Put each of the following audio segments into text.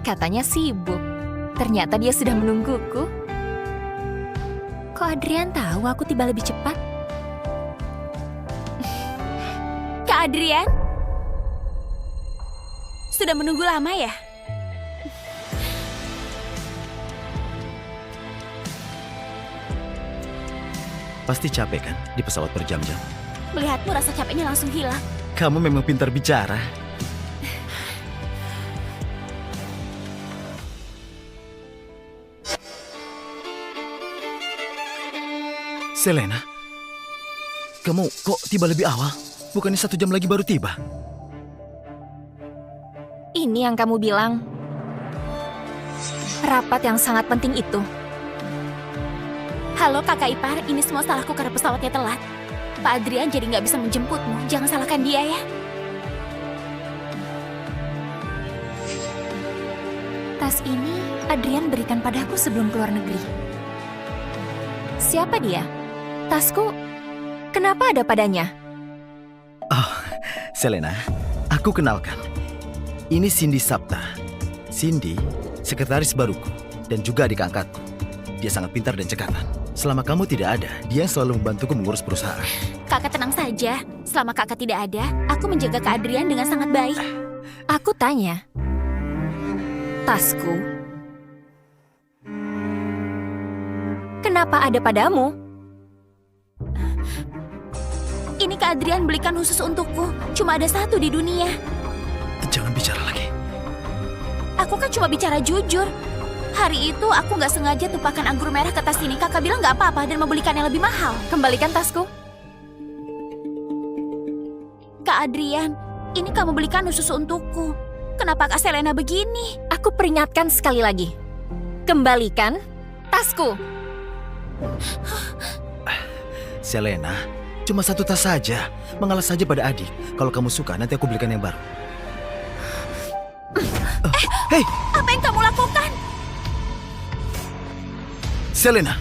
Katanya sibuk. Ternyata dia sudah menungguku. Kok Adrian tahu aku tiba lebih cepat? Kak Adrian? Sudah menunggu lama ya? Pasti capek kan di pesawat berjam-jam? Melihatmu rasa capeknya langsung hilang. Kamu memang pintar bicara. Selena, kamu kok tiba lebih awal? Bukannya 1 jam lagi baru tiba? Ini yang kamu bilang. Rapat yang sangat penting itu. Halo kakak ipar, ini semua salahku karena pesawatnya telat. Pak Adrian jadi nggak bisa menjemputmu. Jangan salahkan dia ya. Tas ini Adrian berikan padaku sebelum keluar negeri. Siapa dia? Tasku, kenapa ada padanya? Oh, Selena, aku kenalkan. Ini Cindy Sapta. Cindy, sekretaris baruku dan juga adik angkatku. Dia sangat pintar dan cekatan. Selama kamu tidak ada, dia selalu membantuku mengurus perusahaan. Kakak tenang saja. Selama kakak tidak ada, aku menjaga Kak Adrian dengan sangat baik. Aku tanya, tasku, kenapa ada padamu? Ini Kak Adrian belikan khusus untukku. Cuma ada 1 di dunia. Jangan bicara lagi. Aku kan cuma bicara jujur. Hari itu aku nggak sengaja tumpahkan anggur merah ke tas ini. Kakak bilang nggak apa-apa dan membelikan yang lebih mahal. Kembalikan tasku. Kak Adrian, ini kamu belikan khusus untukku. Kenapa Kak Selena begini? Aku peringatkan sekali lagi. Kembalikan tasku. Selena, cuma 1 tas saja. Mengalah saja pada adik. Kalau kamu suka, nanti aku belikan yang baru. Hei! Apa yang kamu lakukan? Selena!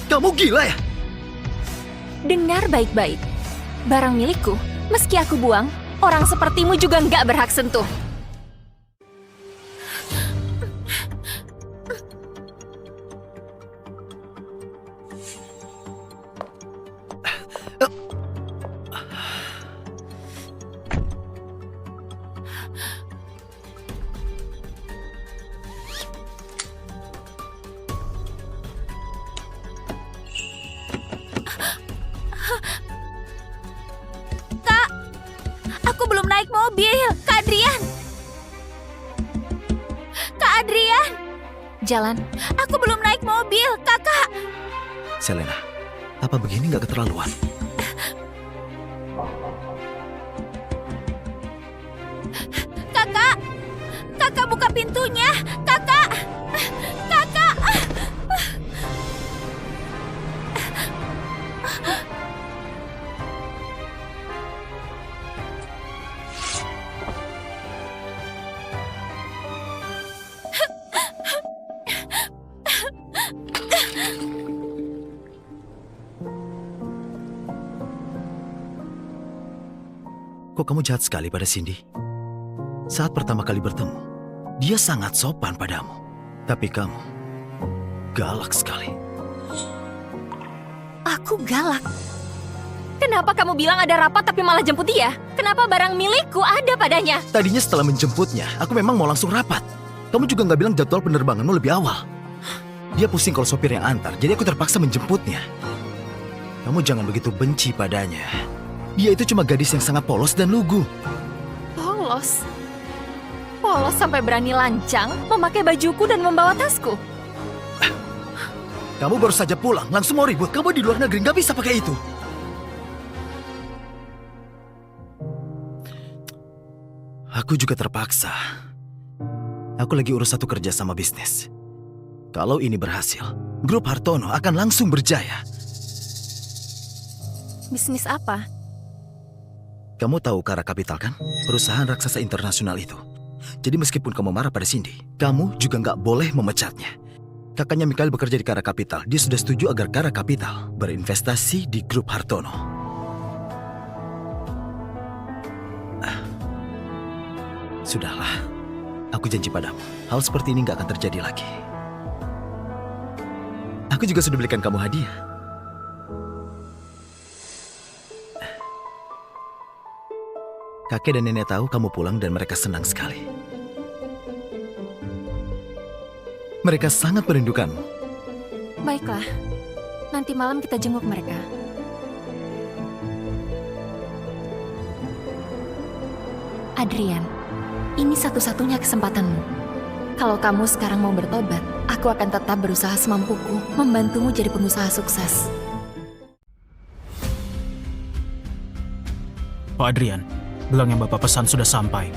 Kamu gila ya? Dengar baik-baik. Barang milikku, meski aku buang, orang sepertimu juga nggak berhak sentuh. Aku belum naik mobil, Kak Adrian. Kak Adrian. Jalan. Aku belum naik mobil, kakak. Selena, apa begini nggak keterlaluan? Kakak. Kakak buka pintunya. Kakak. Kakak. Kok kamu jahat sekali pada Cindy? Saat pertama kali bertemu, dia sangat sopan padamu. Tapi kamu galak sekali. Aku galak. Kenapa kamu bilang ada rapat tapi malah jemput dia? Kenapa barang milikku ada padanya? Tadinya setelah menjemputnya, aku memang mau langsung rapat. Kamu juga nggak bilang jadwal penerbanganmu lebih awal. Dia pusing kalau sopir yang antar, jadi aku terpaksa menjemputnya. Kamu jangan begitu benci padanya. Dia itu cuma gadis yang sangat polos dan lugu. Polos? Polos sampai berani lancang, memakai bajuku dan membawa tasku. Kamu baru saja pulang, langsung mau ribut. Kamu di luar negeri, nggak bisa pakai itu. Aku juga terpaksa. Aku lagi urus satu kerja sama bisnis. Kalau ini berhasil, grup Hartono akan langsung berjaya. Bisnis apa? Kamu tahu Kara Capital kan? Perusahaan raksasa internasional itu. Jadi meskipun kamu marah pada Cindy, kamu juga nggak boleh memecatnya. Kakaknya Mikael bekerja di Kara Capital. Dia sudah setuju agar Kara Capital berinvestasi di grup Hartono. Sudahlah, aku janji padamu, hal seperti ini nggak akan terjadi lagi. Aku juga sudah belikan kamu hadiah. Kakek dan nenek tahu kamu pulang dan mereka senang sekali. Mereka sangat merindukanmu. Baiklah, nanti malam kita jenguk mereka. Adrian, ini satu-satunya kesempatanmu. Kalau kamu sekarang mau bertobat, aku akan tetap berusaha semampuku membantumu jadi pengusaha sukses. Pak Adrian, gelang yang Bapak pesan sudah sampai.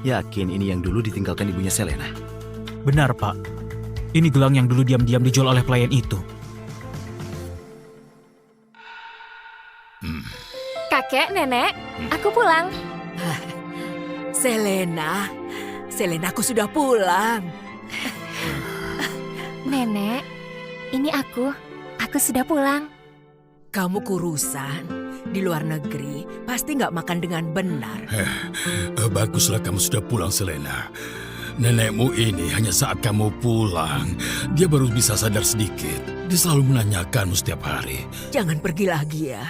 Yakin ini yang dulu ditinggalkan ibunya Selena? Benar, Pak. Ini gelang yang dulu diam-diam dijual oleh pelayan itu. Kakek, nenek, aku pulang. Selena, aku sudah pulang. Nenek, ini aku sudah pulang. Kamu kurusan di luar negeri, pasti nggak makan dengan benar. Baguslah kamu sudah pulang, Selena. Nenekmu ini hanya saat kamu pulang, dia baru bisa sadar sedikit. Dia selalu menanyakanmu setiap hari. Jangan pergi lagi ya.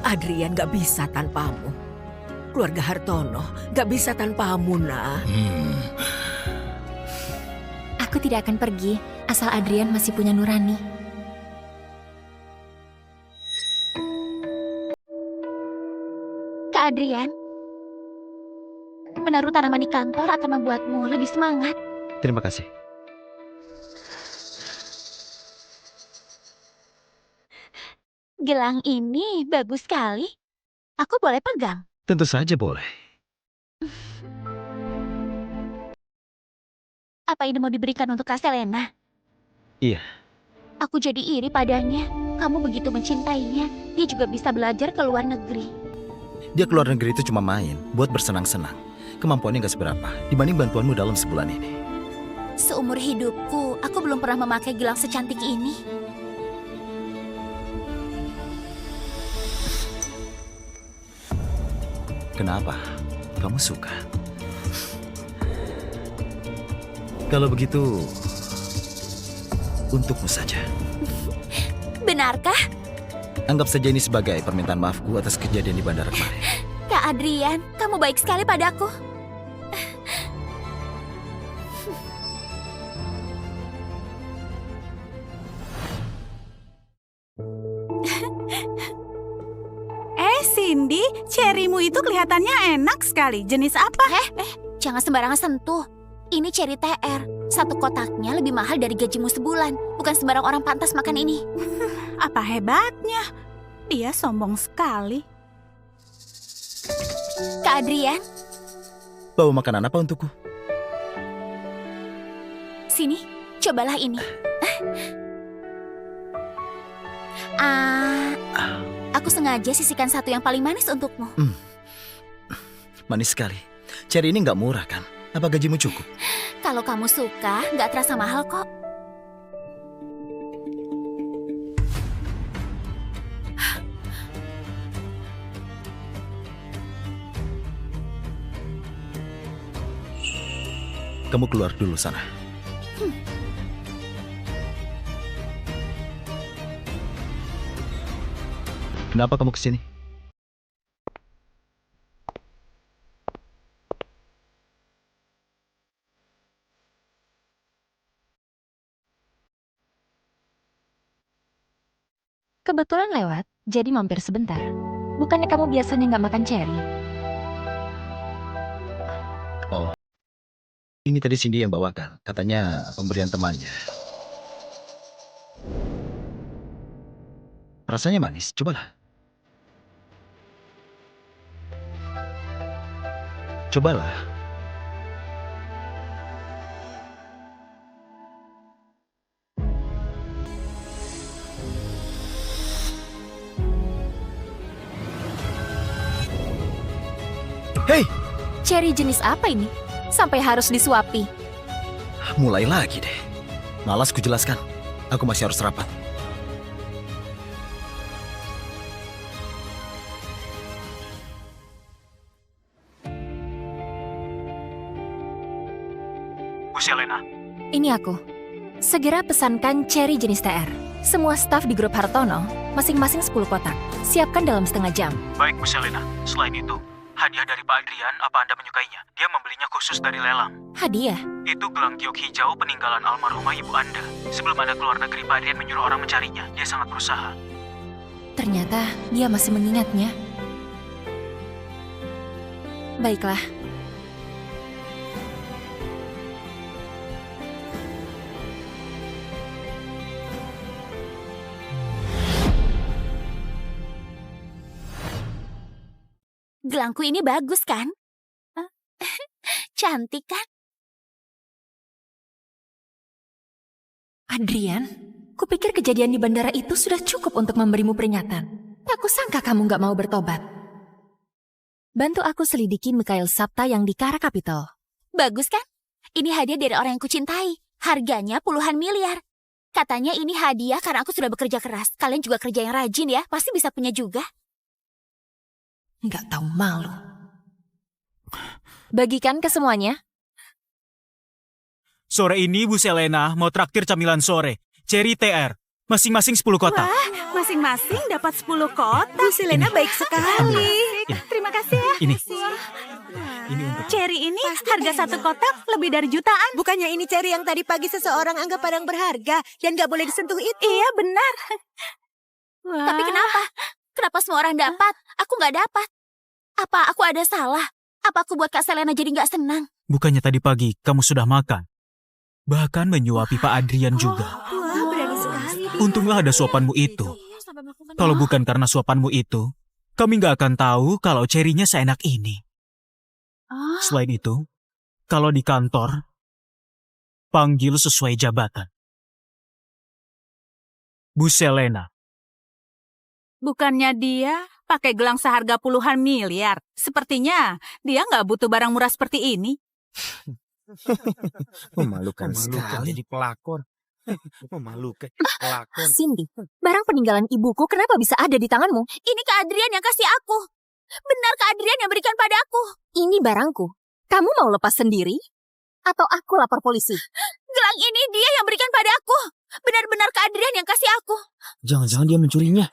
Adrian nggak bisa tanpamu. Keluarga Hartono nggak bisa tanpamu, nak. Aku tidak akan pergi, asal Adrian masih punya nurani. Kak Adrian, menaruh tanaman di kantor akan membuatmu lebih semangat. Terima kasih. Gelang ini bagus sekali. Aku boleh pegang? Tentu saja boleh. Apa ini mau diberikan untuk Kak Selena? Iya. Aku jadi iri padanya. Kamu begitu mencintainya. Dia juga bisa belajar ke luar negeri. Dia keluar negeri itu cuma main, buat bersenang-senang. Kemampuannya nggak seberapa dibanding bantuanmu dalam sebulan ini. Seumur hidupku, aku belum pernah memakai gelang secantik ini. Kenapa? Kamu suka? Kalau begitu, untukmu saja. Benarkah? Anggap saja ini sebagai permintaan maafku atas kejadian di bandara kemarin. Kak Adrian, kamu baik sekali padaku. Cindy, cherrymu itu kelihatannya enak sekali. Jenis apa? Jangan sembarangan sentuh. Ini cherry TR. Satu kotaknya lebih mahal dari gajimu sebulan. Bukan sembarang orang pantas makan ini. Apa hebatnya? Dia sombong sekali. Kak Adrian, Bawa makanan apa untukku? sini, cobalah ini. Aku sengaja sisihkan satu yang paling manis untukmu. Manis sekali. Cherry ini nggak murah kan? Apa gajimu cukup? Kalau kamu suka, nggak terasa mahal kok. Kamu keluar dulu sana. Kenapa kamu kesini? Kebetulan lewat, jadi mampir sebentar. Bukannya kamu biasanya nggak makan cherry? Oh, ini tadi Cindy yang bawakan. Katanya pemberian temannya. Rasanya manis, cobalah. Cobalah. Hei, Cherry jenis apa ini? Sampai harus disuapi. mulai lagi deh. Malas kujelaskan. Aku masih harus rapat. Bu Selena, Ini aku. Segera pesankan Cherry jenis TR. Semua staf di grup Hartono, masing-masing 10 kotak. Siapkan dalam setengah jam. baik Bu Selena. Selain itu, hadiah dari Pak Adrian, apa Anda menyukainya? Dia membelinya khusus dari lelang. Hadiah? Itu gelang giok hijau peninggalan almarhumah ibu Anda. Sebelum Anda keluar negeri, Pak Adrian menyuruh orang mencarinya. Dia sangat berusaha. Ternyata dia masih mengingatnya. Baiklah. Gelangku ini bagus kan? Hah? Cantik kan? Adrian, kupikir kejadian di bandara itu sudah cukup untuk memberimu peringatan. Tak kusangka kamu nggak mau bertobat. Bantu aku selidiki Mikhail Sapta yang di Kara Capital. Bagus kan? Ini hadiah dari orang yang kucintai. Harganya puluhan miliar. Katanya ini hadiah karena aku sudah bekerja keras. Kalian juga kerja yang rajin ya, pasti bisa punya juga. Nggak tahu malu. Bagikan ke semuanya. Sore ini Bu Selena mau traktir camilan sore. Cherry TR. Masing-masing 10 kotak. Masing-masing dapat 10 kotak. Bu Selena baik sekali. Terima kasih ya. Ini. Ini untuk... Cherry ini harga 1 kotak lebih dari jutaan. Bukannya ini cherry yang tadi pagi seseorang anggap barang berharga dan gak boleh disentuh itu? Iya benar. Tapi kenapa? Kenapa semua orang dapat? Aku nggak dapat. Apa aku ada salah? Apa aku buat Kak Selena jadi nggak senang? Bukannya tadi pagi kamu sudah makan? Bahkan menyuapi Pak Adrian juga. Wah, berani sekali. Untunglah ada suapanmu itu. Kalau bukan karena suapanmu itu, kami nggak akan tahu kalau cherry-nya seenak ini. Selain itu, kalau di kantor, panggil sesuai jabatan. Bu Selena. Bukannya dia pakai gelang seharga puluhan miliar. Sepertinya dia nggak butuh barang murah seperti ini. Memalukan sekali. Jadi pelakor. Memalukan pelakor. Cindy, barang peninggalan ibuku kenapa bisa ada di tanganmu? Ini Kak Adrian yang kasih aku. Benar Kak Adrian yang berikan pada aku. Ini barangku. Kamu mau lepas sendiri? Atau aku lapor polisi? Gelang ini dia yang berikan pada aku. Benar-benar Kak Adrian yang kasih aku. Jangan-jangan dia mencurinya.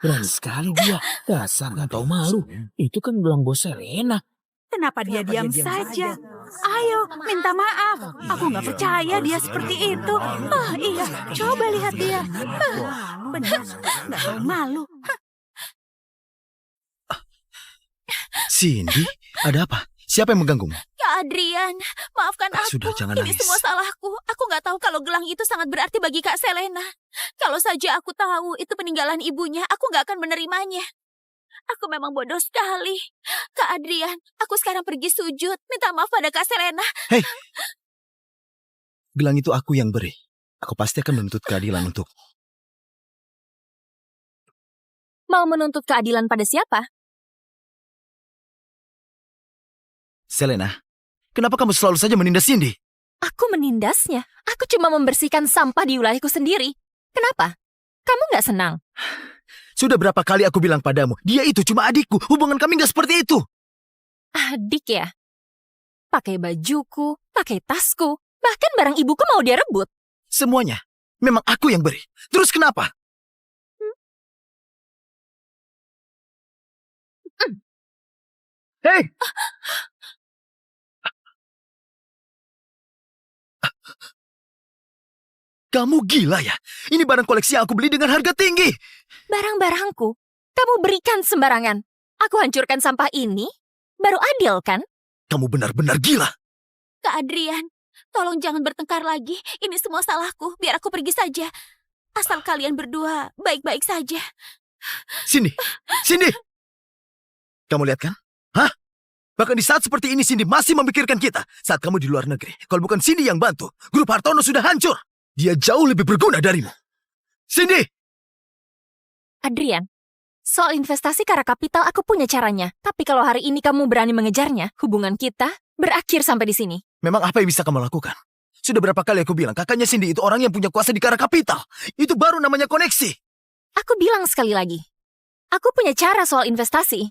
Berani sekali dia. Dasar gak tahu malu. Itu kan gelang bos Selena. Kenapa dia diam saja? Ayo, minta maaf. Aku nggak percaya dia seperti itu. Iya, coba lihat dia. Benar, nggak tahu malu. Cindy, ada apa? Siapa yang mengganggumu? Kak Adrian, maafkan aku. Sudah, jangan Ini nangis. semua salahku. Aku nggak tahu kalau gelang itu sangat berarti bagi Kak Selena. Kalau saja aku tahu itu peninggalan ibunya, aku nggak akan menerimanya. Aku memang bodoh sekali. Kak Adrian, aku sekarang pergi sujud. Minta maaf pada Kak Selena. Hei, gelang itu aku yang beri. Aku pasti akan menuntut keadilan untuk. Mau menuntut keadilan pada siapa? Selena, kenapa kamu selalu saja menindas Cindy? Aku menindasnya. Aku cuma membersihkan sampah di wilayahku sendiri. Kenapa? Kamu nggak senang? Sudah berapa kali aku bilang padamu, dia itu cuma adikku. Hubungan kami nggak seperti itu. Adik ya? Pakai bajuku, pakai tasku, bahkan barang ibuku mau dia rebut. Semuanya memang aku yang beri. Terus kenapa? Hei! Kamu gila ya? Ini barang koleksi yang aku beli dengan harga tinggi. Barang-barangku, kamu berikan sembarangan. Aku hancurkan sampah ini, baru adil kan? Kamu benar-benar gila. Kak Adrian, tolong jangan bertengkar lagi. Ini semua salahku. Biar aku pergi saja. Asal kalian berdua baik-baik saja. Cindy, Cindy. Kamu lihat kan? Hah? Bahkan di saat seperti ini Cindy masih memikirkan kita. Saat kamu di luar negeri. Kalau bukan Cindy yang bantu, grup Hartono sudah hancur. Dia jauh lebih berguna darimu. Cindy! Adrian, Soal investasi Kara Kapital aku punya caranya. Tapi kalau hari ini kamu berani mengejarnya, hubungan kita berakhir sampai di sini. Memang apa yang bisa kamu lakukan? Sudah berapa kali aku bilang, kakaknya Cindy itu orang yang punya kuasa di Kara Kapital. Itu baru namanya koneksi. Aku bilang sekali lagi, aku punya cara soal investasi.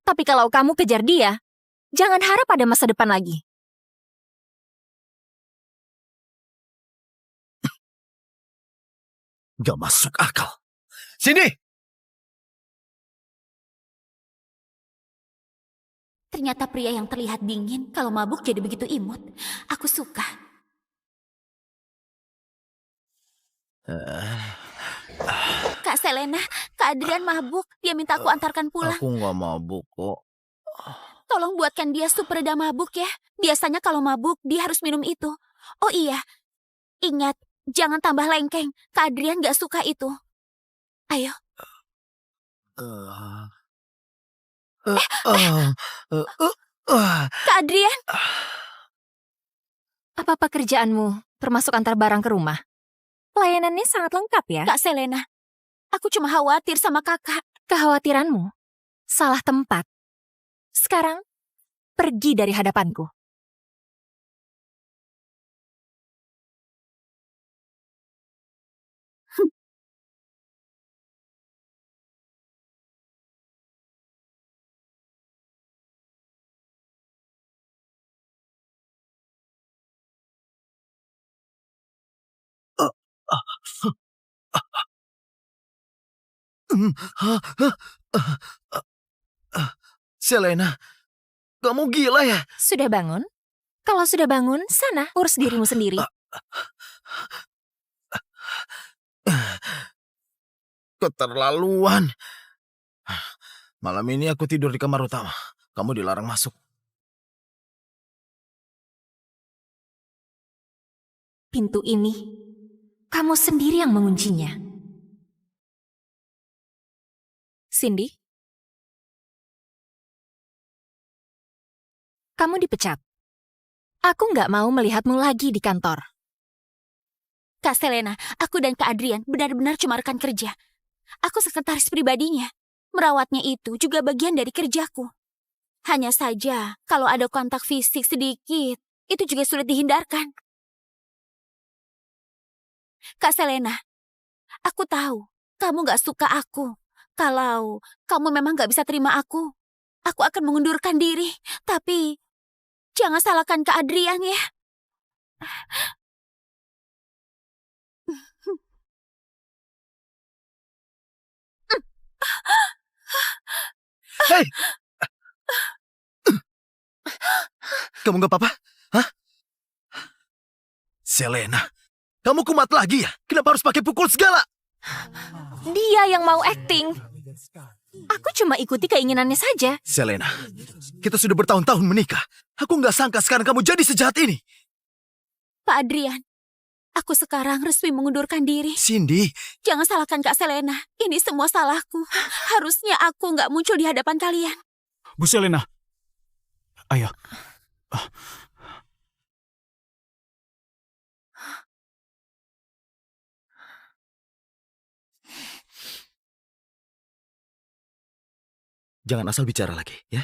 Tapi kalau kamu kejar dia, jangan harap ada masa depan lagi. Gak masuk akal. Cindy! Ternyata pria yang terlihat dingin, kalau mabuk jadi begitu imut. Aku suka. Kak Selena, Kak Adrian mabuk. Dia minta aku antarkan pulang. Aku gak mabuk kok. Tolong buatkan dia sup reda mabuk ya. Biasanya kalau mabuk, dia harus minum itu. Oh iya, ingat, jangan tambah lengkeng. Kak Adrian gak suka itu. Ayo. Kak Adrian. Apa pekerjaanmu termasuk antar barang ke rumah? Pelayanannya sangat lengkap ya. Kak Selena, aku cuma khawatir sama kakak. Kekhawatiranmu salah tempat. Sekarang, pergi dari hadapanku. Selena, kamu gila ya? Sudah bangun? Kalau sudah bangun, sana urus dirimu sendiri. Keterlaluan. Malam ini aku tidur di kamar utama. Kamu dilarang masuk. Pintu ini, kamu sendiri yang menguncinya. Cindy? Kamu dipecat. Aku nggak mau melihatmu lagi di kantor. Kak Selena, aku dan Kak Adrian benar-benar cuma rekan kerja. Aku sekretaris pribadinya. Merawatnya itu juga bagian dari kerjaku. Hanya saja, kalau ada kontak fisik sedikit, itu juga sulit dihindarkan. Kak Selena, aku tahu kamu gak suka aku. Kalau kamu memang gak bisa terima aku akan mengundurkan diri. Tapi, jangan salahkan Kak Adrian ya. Hei! Kamu gak apa-apa? Hah? Selena, kamu kumat lagi ya? Kenapa harus pakai pukul segala? Dia yang mau acting. Aku cuma ikuti keinginannya saja. Selena, kita sudah bertahun-tahun menikah. Aku gak sangka sekarang kamu jadi sejahat ini. Pak Adrian, aku sekarang resmi mengundurkan diri. Cindy. Jangan salahkan Kak Selena. Ini semua salahku. Harusnya aku gak muncul di hadapan kalian. Bu Selena, ayo. Jangan asal bicara lagi, ya?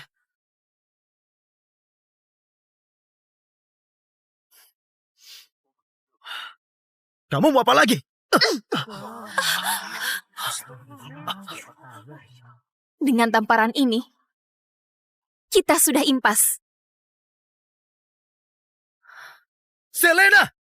Kamu mau apa lagi? Dengan tamparan ini, kita sudah impas. Selena!